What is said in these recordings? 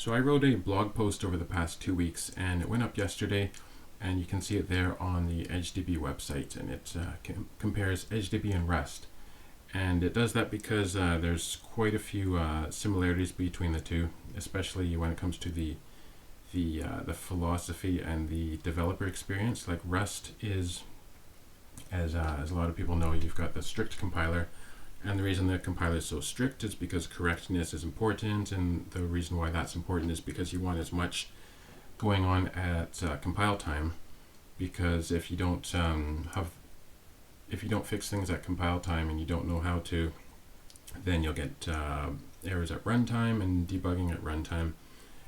So I wrote a blog post over the past 2 weeks, and it went up yesterday, and you can see it there on the EdgeDB website, and it compares EdgeDB and Rust. And it does that because there's quite a few similarities between the two, especially when it comes to the philosophy and the developer experience. Like Rust is, as a lot of people know, you've got the strict compiler, and the reason the compiler is so strict is because correctness is important, and the reason why that's important is because you want as much going on at compile time, because if you don't fix things at compile time and you don't know how to, then you'll get errors at runtime, and debugging at runtime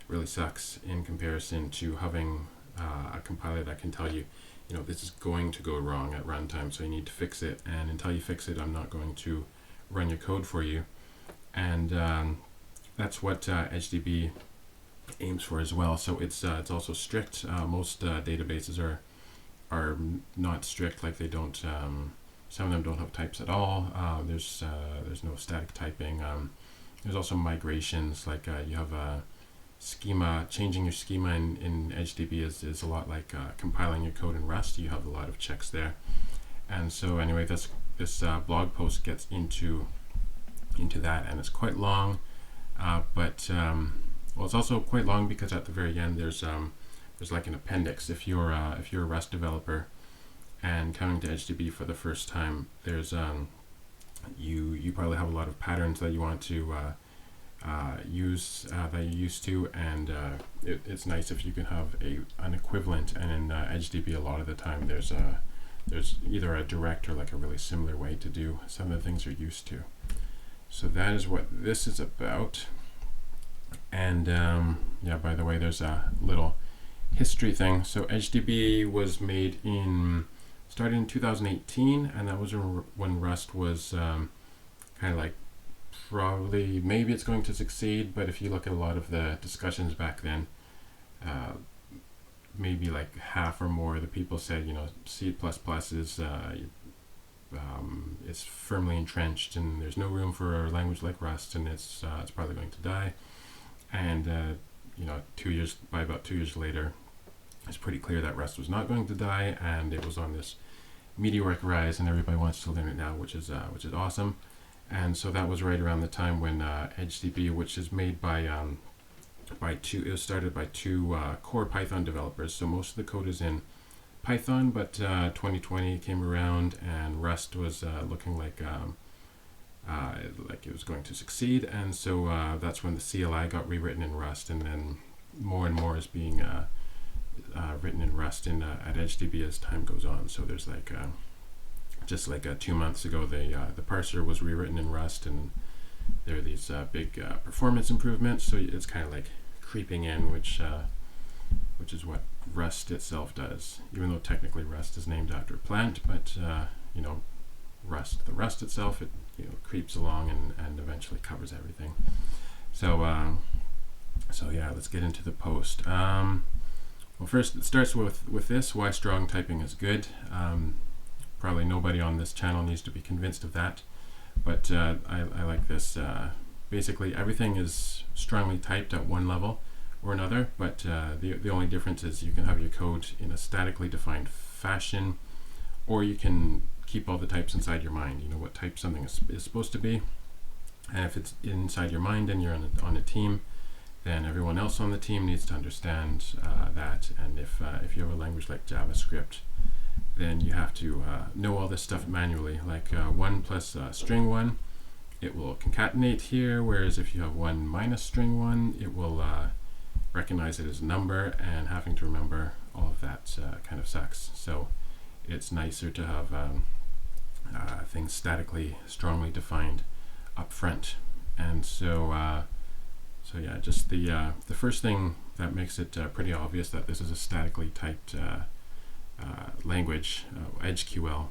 really sucks in comparison to having a compiler that can tell you, this is going to go wrong at runtime, so you need to fix it, and until you fix it, I'm not going to run your code for you. And that's what EdgeDB aims for as well. So it's also strict. Most databases are not strict. Like they don't. Some of them don't have types at all. There's no static typing. There's also migrations. Like you have a schema. Changing your schema in EdgeDB is a lot like compiling your code in Rust. You have a lot of checks there. And so anyway, this blog post gets into that, and it's quite long, but it's also quite long because at the very end there's like an appendix. If you're a Rust developer and coming to EdgeDB for the first time, there's you probably have a lot of patterns that you want to use that you're used to, and it's nice if you can have an equivalent. And in EdgeDB, a lot of the time there's either a direct or like a really similar way to do some of the things you're used to. So that is what this is about. And by the way, there's a little history thing. So EdgeDB was started in 2018, and that was when Rust was kind of like maybe it's going to succeed, but if you look at a lot of the discussions back then, maybe like half or more of the people said, C++ is firmly entrenched, and there's no room for a language like Rust, and it's probably going to die. And by about 2 years later, it's pretty clear that Rust was not going to die, and it was on this meteoric rise, and everybody wants to learn it now, which is awesome. And so that was right around the time when EdgeDB, which is made it was started by two core Python developers. So most of the code is in Python, but 2020 came around and Rust was looking like it was going to succeed, and so that's when the CLI got rewritten in Rust, and then more and more is being written in Rust at EdgeDB as time goes on. So there's just 2 months ago, the parser was rewritten in Rust, and there are these big performance improvements. So it's kind of like creeping in, which is what Rust itself does, even though technically Rust is named after a plant, but the Rust itself, it creeps along and eventually covers everything. So yeah, let's get into the post. Well, first it starts with this: why strong typing is good. Probably nobody on this channel needs to be convinced of that, but I like this. Basically, everything is strongly typed at one level or another, but the only difference is you can have your code in a statically defined fashion, or you can keep all the types inside your mind. You know what type something is supposed to be, and if it's inside your mind and you're on a team, then everyone else on the team needs to understand that. And if you have a language like JavaScript, then you have to know all this stuff manually. Like 1 plus string 1, it will concatenate here, whereas if you have 1 minus string 1, it will recognize it as a number, and having to remember all of that kind of sucks. So it's nicer to have things statically, strongly defined up front. And so yeah, just the first thing that makes it pretty obvious that this is a statically typed language, EdgeQL,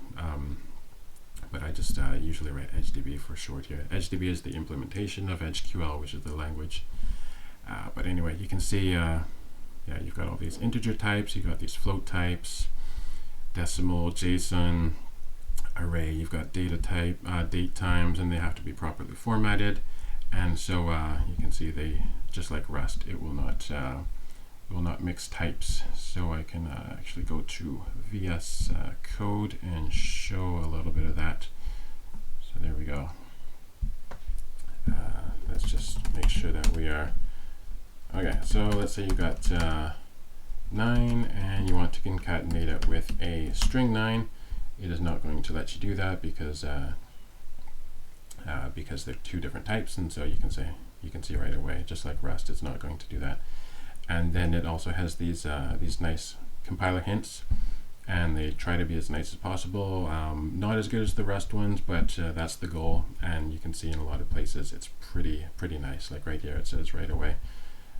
but I just usually write EdgeDB for short here. EdgeDB is the implementation of EdgeQL, which is the language. But anyway, you can see, you've got all these integer types, you've got these float types, decimal, JSON, array, you've got data type, date times, and they have to be properly formatted. And so you can see they, just like Rust, it will not mix types. So I can actually go to VS Code and show a little bit of that. So there we go. Let's just make sure that we are okay. So let's say you got 9 and you want to concatenate it with a string 9. It is not going to let you do that because they're two different types, and so you can see right away, just like Rust, it's not going to do that. And then it also has these nice compiler hints, and they try to be as nice as possible. Not as good as the Rust ones, but that's the goal. And you can see in a lot of places it's pretty nice. Like right here, it says right away.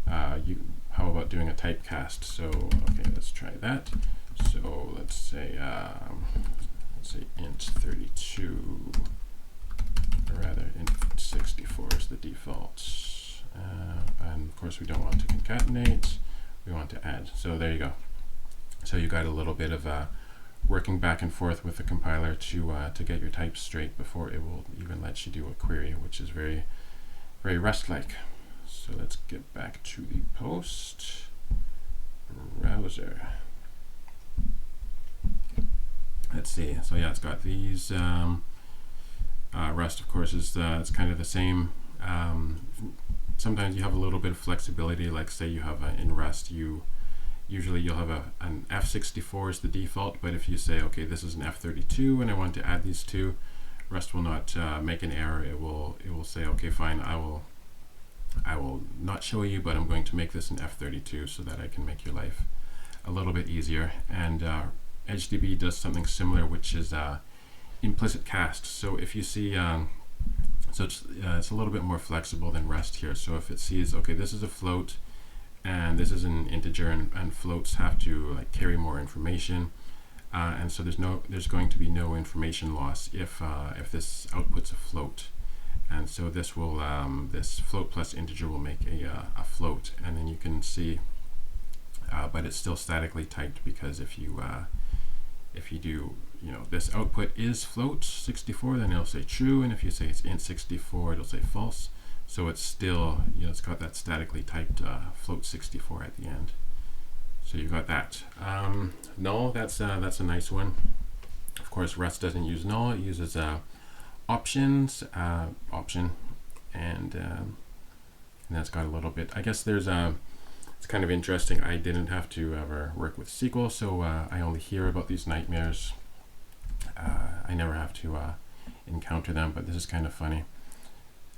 How about doing a typecast? So okay, let's try that. So let's say int 32, or rather int 64 is the default. And of course we don't want to concatenate, we want to add. So there you go. So you got a little bit of working back and forth with the compiler to get your types straight before it will even let you do a query, which is very Rust-like. So let's get back to the post browser. Let's see. So yeah, it's got these. Rust, of course, is it's kind of the same. Sometimes you have a little bit of flexibility. Like say you have in Rust, usually you'll have an F64 as the default. But if you say, okay, this is an F32, and I want to add these two, Rust will not make an error. It will say, okay, fine, I will not show you, but I'm going to make this an F32 so that I can make your life a little bit easier. And EdgeDB does something similar, which is implicit cast. So if you see, so it's a little bit more flexible than Rust here. So if it sees, okay, this is a float and this is an integer, and floats have to like carry more information, and so there's going to be no information loss if this outputs a float. And so this will this float plus integer will make a float, and then you can see, but it's still statically typed, because if you do, this output is float 64, then it'll say true, and if you say it's int 64, it'll say false. So it's still, it's got that statically typed float 64 at the end. So you've got that. Null, that's a nice one. Of course, Rust doesn't use null; it uses options, and that's got a little bit. I guess there's it's kind of interesting. I didn't have to ever work with SQL, so I only hear about these nightmares. I never have to encounter them, but this is kind of funny.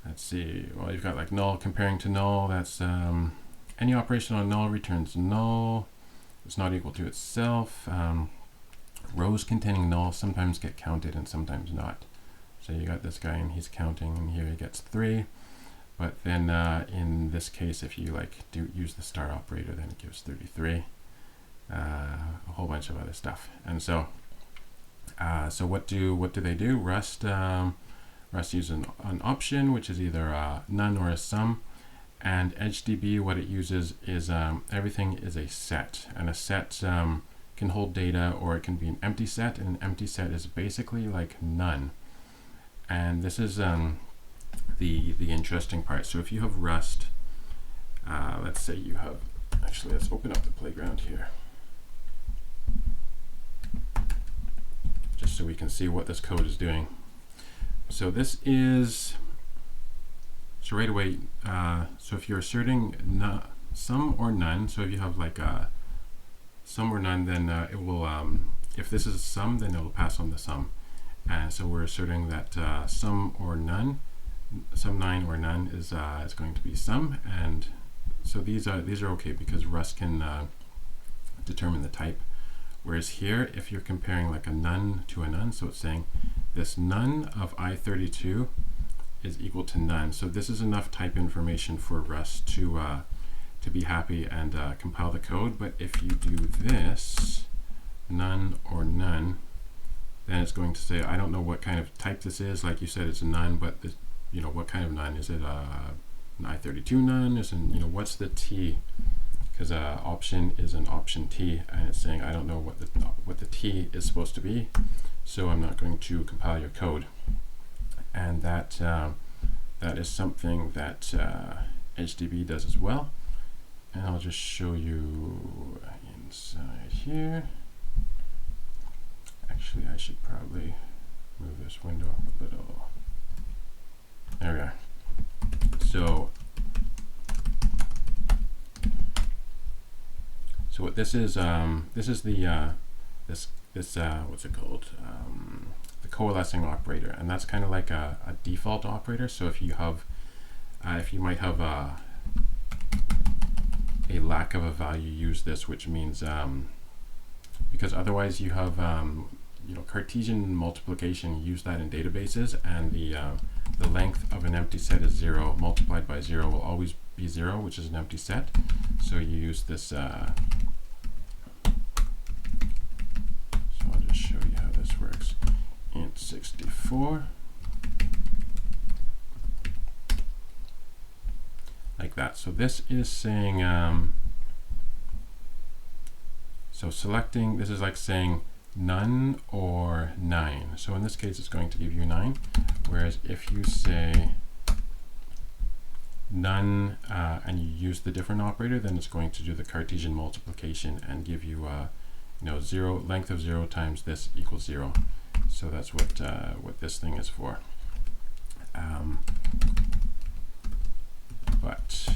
Let's see. Well, you've got like null comparing to null. That's any operation on null returns null. It's not equal to itself. Rows containing null sometimes get counted and sometimes not. So you got this guy and he's counting, and here he gets 3. But then in this case, if you use the star operator, then it gives 33. A whole bunch of other stuff. And so so what do they do? Rust uses an option, which is either none or a sum. And EdgeDB, what it uses is everything is a set, and a set can hold data, or it can be an empty set, and an empty set is basically like none. And this is the interesting part. So if you have Rust, let's say you have, actually let's open up the playground here, just so we can see what this code is doing. So this is, so right away, so if you're asserting sum or none, so if you have like sum or none, then it will, if this is a sum, then it will pass on the sum. And so we're asserting that sum or none, sum 9 or none is going to be sum. And so these are okay because Rust can determine the type. Whereas here, if you're comparing like a none to a none, so it's saying this none of I32 is equal to none. So this is enough type information for Rust to be happy and compile the code. But if you do this, none or none, then it's going to say, I don't know what kind of type this is. Like you said, it's a none, but this, what kind of none? Is it an I32 none? Is an, what's the T? Because option is an option T, and it's saying I don't know what the T is supposed to be, so I'm not going to compile your code. And that that is something that EdgeDB does as well. And I'll just show you inside here. Actually, I should probably move this window up a little. There we are. So what this is the what's it called? The coalescing operator, and that's kind of like a default operator. So if you have, if you might have a lack of a value, use this, which means because otherwise you have you know, Cartesian multiplication. Use that in databases, and the length of an empty set is 0 multiplied by 0 will always be 0, which is an empty set. So you use this. So I'll just show you how this works. Int 64, like that. So this is saying, so selecting, this is like saying none or 9. So in this case, it's going to give you 9. Whereas if you say none and you use the different operator, then it's going to do the Cartesian multiplication and give you, you know, 0, length of 0 times this equals 0. So that's what this thing is for. But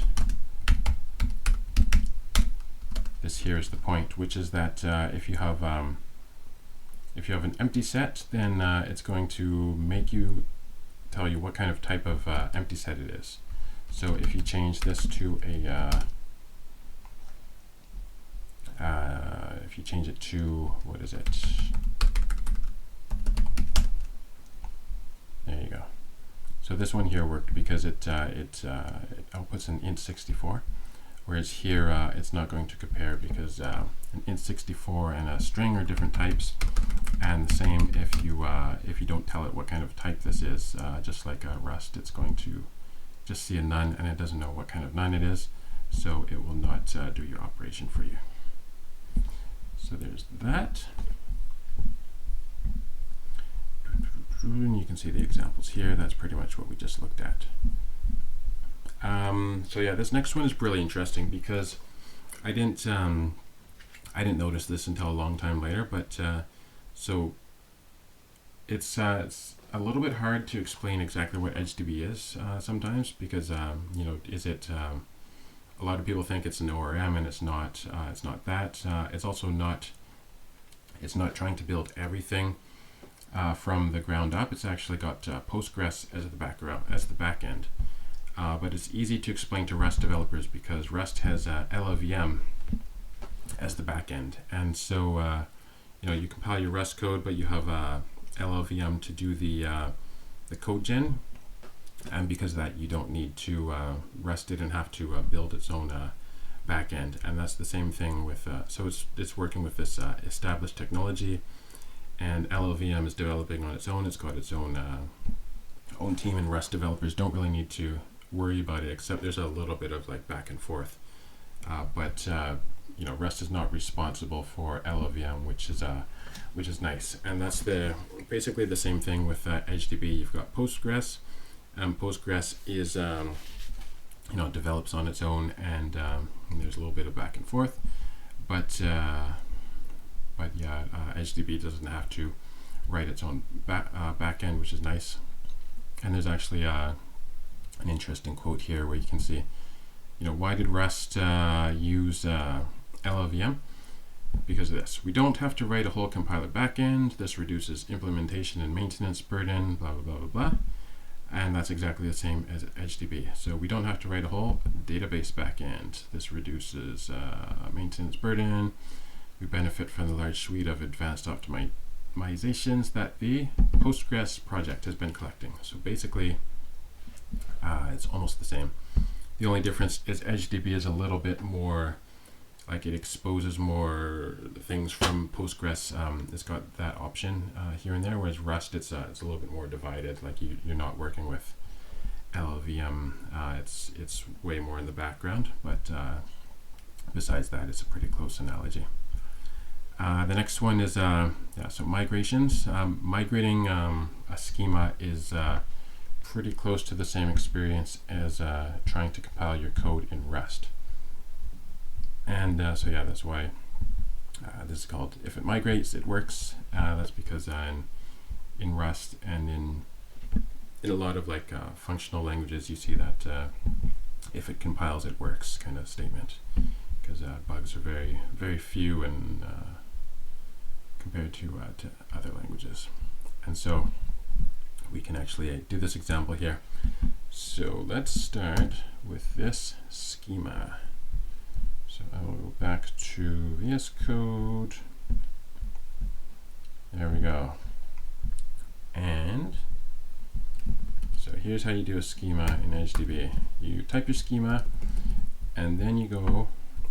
this here is the point, which is that if you have an empty set, then it's going to tell you what kind of type of empty set it is. So if you change this to a if you change it to, what is it? There you go. So this one here worked because it outputs an int 64, whereas here it's not going to compare because an int 64 and a string are different types, and the same if you don't tell it what kind of type this is. Just like Rust, it's going to just see a none, and it doesn't know what kind of none it is, so it will not do your operation for you. So there's that. And you can see the examples here. That's pretty much what we just looked at. So yeah, this next one is really interesting because I didn't notice this until a long time later. But so it's a little bit hard to explain exactly what EdgeDB is sometimes because you know, is it? A lot of people think it's an ORM, and it's not. It's not that. It's also not. It's not trying to build everything from the ground up. It's actually got Postgres as the back end. But it's easy to explain to Rust developers because Rust has LLVM as the back end, and so you know, you compile your Rust code, but you have LLVM to do the code gen, and because of that, you don't need to Rust didn't have to build its own back end, and that's the same thing with. So it's working with this established technology. And LLVM is developing on its own. It's got its own team, and Rust developers don't really need to worry about it, except there's a little bit of like back and forth. But you know, Rust is not responsible for LLVM, which is nice. And that's basically the same thing with EdgeDB. You've got Postgres, and Postgres is you know, develops on its own, and there's a little bit of back and forth, but yeah, EdgeDB doesn't have to write its own back end, which is nice. And there's actually an interesting quote here where you can see, you know, why did Rust use LLVM? Because of this. We don't have to write a whole compiler backend. This reduces implementation and maintenance burden, blah, blah, blah, blah, blah. And that's exactly the same as EdgeDB. So we don't have to write a whole database backend. This reduces maintenance burden. We benefit from the large suite of advanced optimizations that the Postgres project has been collecting. So basically, it's almost the same. The only difference is EdgeDB is a little bit more, like, it exposes more things from Postgres. It's got that option here and there, whereas Rust, it's a little bit more divided. Like, you're not working with LLVM. It's way more in the background, but besides that, it's a pretty close analogy. The next one is so migrations. Migrating a schema is pretty close to the same experience as trying to compile your code in Rust. And so yeah, that's why this is called if it migrates, it works. That's because in Rust and in a lot of like functional languages, you see that if it compiles, it works kind of statement, because bugs are very, very few and compared to other languages. And so we can actually do this example here. So let's start with this schema. So I will go back to VS Code. There we go. And so here's how you do a schema in EdgeDB. You type your schema, and then you go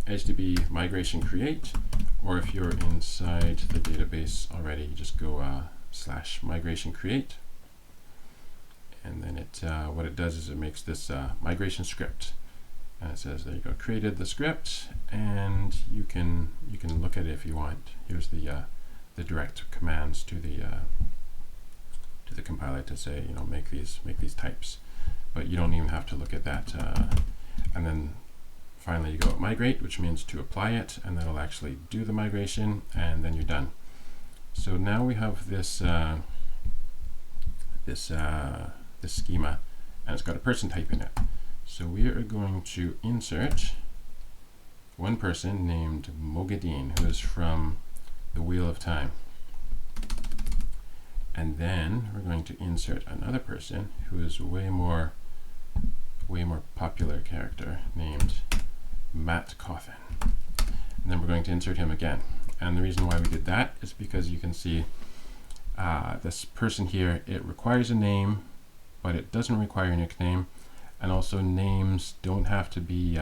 EdgeDB migration create, or if you're inside the database already, you just go / migration create, and then it what it does is it makes this migration script, and it says there you go, created the script, and you can look at it if you want. Here's the direct commands to the compiler to say, you know, make these types, but you don't even have to look at that. And then finally you go migrate, which means to apply it, and that'll actually do the migration, and then you're done. So now we have this this schema, and it's got a person type in it. So we are going to insert one person named Mogadeen, who is from the Wheel of Time. And then we're going to insert another person who is way more popular character named Matt Coffin. And then we're going to insert him again. And the reason why we did that is because you can see this person here, it requires a name, but it doesn't require a nickname. And also names don't have to be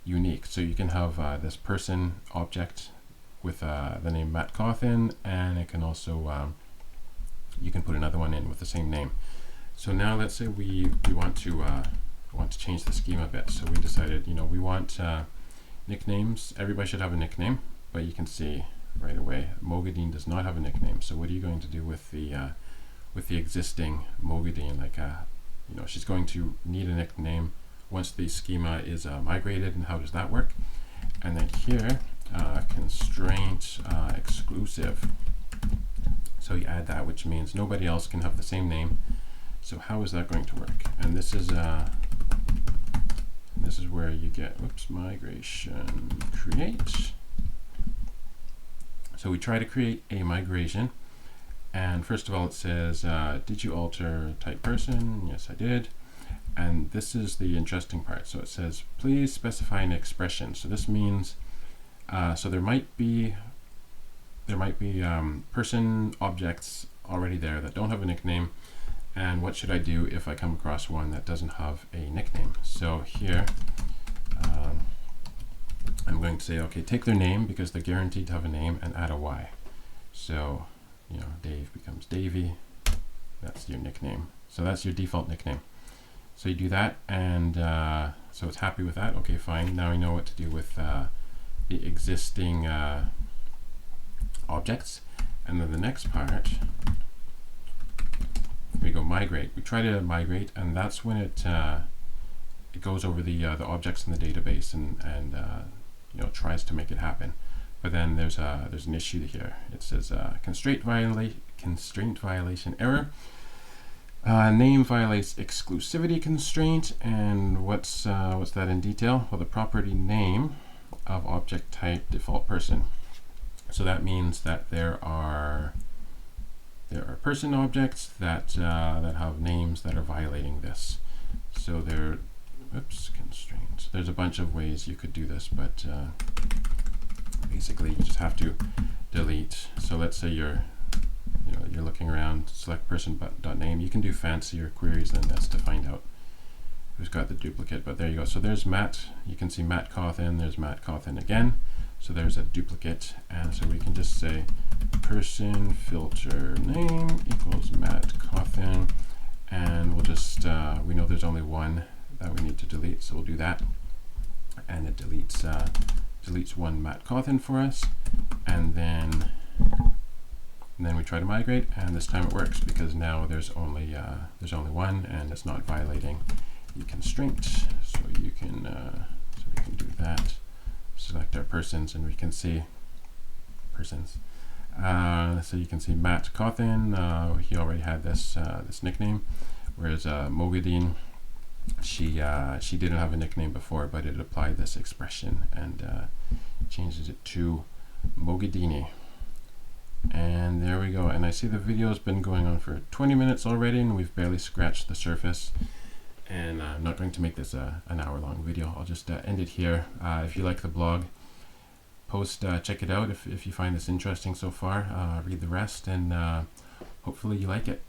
unique. So you can have this person object with the name Matt Coffin, and it can also you can put another one in with the same name. So now let's say we want to change the schema a bit. So we decided, you know, we want nicknames. Everybody should have a nickname, but you can see right away Mogadeen does not have a nickname. So what are you going to do with the existing Mogadeen? Like you know, she's going to need a nickname once the schema is migrated, and how does that work? And then here constraint exclusive. So you add that, which means nobody else can have the same name. So how is that going to work? And this is where you get migration create. So we try to create a migration, and first of all it says did you alter type person? Yes, I did. And this is the interesting part. So it says please specify an expression. So this means so there might be person objects already there that don't have a nickname, and what should I do if I come across one that doesn't have a nickname? So here I'm going to say, okay, take their name because they're guaranteed to have a name, and add a Y. So, you know, Dave becomes Davey. That's your nickname. So that's your default nickname. So you do that, and so it's happy with that. Okay, fine. Now we know what to do with the existing objects. And then the next part, we go migrate. We try to migrate, and that's when it goes over the objects in the database and you know, tries to make it happen. But then there's an issue here. It says constraint violation error. Name violates exclusivity constraint, and what's that in detail? Well, the property name of object type default person. So that means that there are person objects that have names that are violating this. So there, constraints. There's a bunch of ways you could do this, but basically you just have to delete. So let's say you're looking around, select person.name. You can do fancier queries than this to find out who's got the duplicate, but there you go. So there's Matt. You can see Matt Cawthon. There's Matt Cawthon again. So there's a duplicate, and so we can just say person filter name equals Matt Cawthon, and we'll just we know there's only one that we need to delete, so we'll do that, and it deletes one Matt Cawthon for us, and then And then we try to migrate, and this time it works because now there's only one, and it's not violating the constraint. So you can so we can do that. Select our persons, and we can see persons. So you can see Matt Cawthon. He already had this this nickname, whereas Mogadine, she didn't have a nickname before, but it applied this expression and changes it to Mogadini. And there we go. And I see the video has been going on for 20 minutes already, and we've barely scratched the surface. And I'm not going to make this an hour-long video. I'll just end it here. If you like the blog post, check it out if you find this interesting so far. Read the rest, and hopefully you like it.